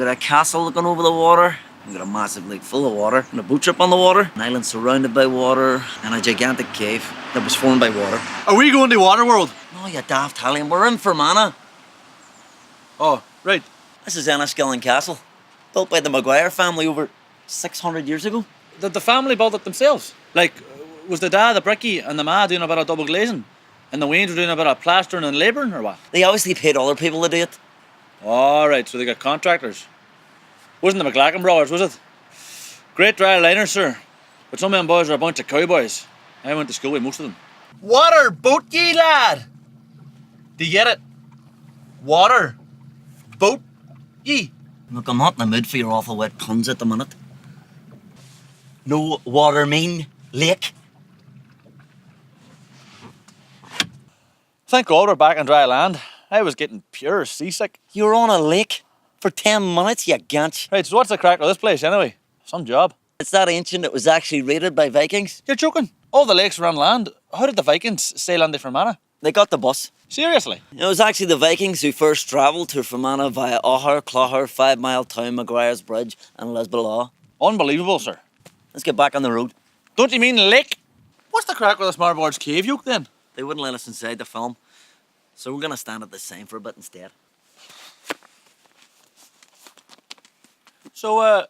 got a castle looking over the water. We've got a massive lake full of water and a boat trip on the water. An island surrounded by water and a gigantic cave that was formed by water. Are we going to Waterworld? No, you daft Hallion. We're in Fermanagh. Oh, right. This is Enniskillen Castle, built by the Maguire family over 600 years ago. The family built it themselves. Like, was the dad a brickie and the ma doing a bit of double glazing? And the Waynes were doing a bit of plastering and labouring, or what? They obviously paid other people to do it. All right, so they got contractors. Wasn't the McLaughlin brothers, was it? Great dry liners, sir. But some of them boys are a bunch of cowboys. I went to school with most of them. Water boat ye, lad! Do you get it? Water boat ye. Look, I'm not in the mood for your awful wet puns at the minute. No water mean lake. Thank God we're back on dry land. I was getting pure seasick. You're on a lake for 10 minutes, you gant. Right, so what's the crack with this place anyway? Some job. It's that ancient it was actually raided by Vikings. You're joking? All the lakes were on land. How did the Vikings sail on to Fermanagh? They got the bus. Seriously? It was actually the Vikings who first travelled to Fermanagh via Oher, Clogher, 5 Mile Town, Maguire's Bridge and Lisbolaw. Unbelievable, sir. Let's get back on the road. Don't you mean lake? What's the crack with the Smartboard's cave yoke then? They wouldn't let us inside the film, so we're going to stand at the sign for a bit instead. So,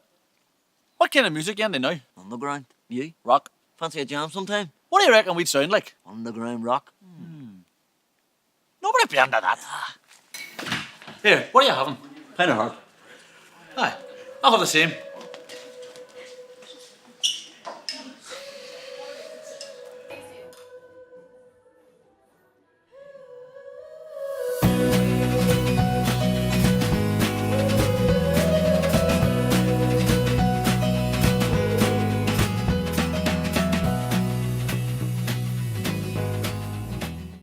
what kind of music you into now? Underground. You? Rock. Fancy a jam sometime? What do you reckon we'd sound like? Underground rock. Nobody be under that. Here, what are you having? Pint of heart. Aye, I'll have the same.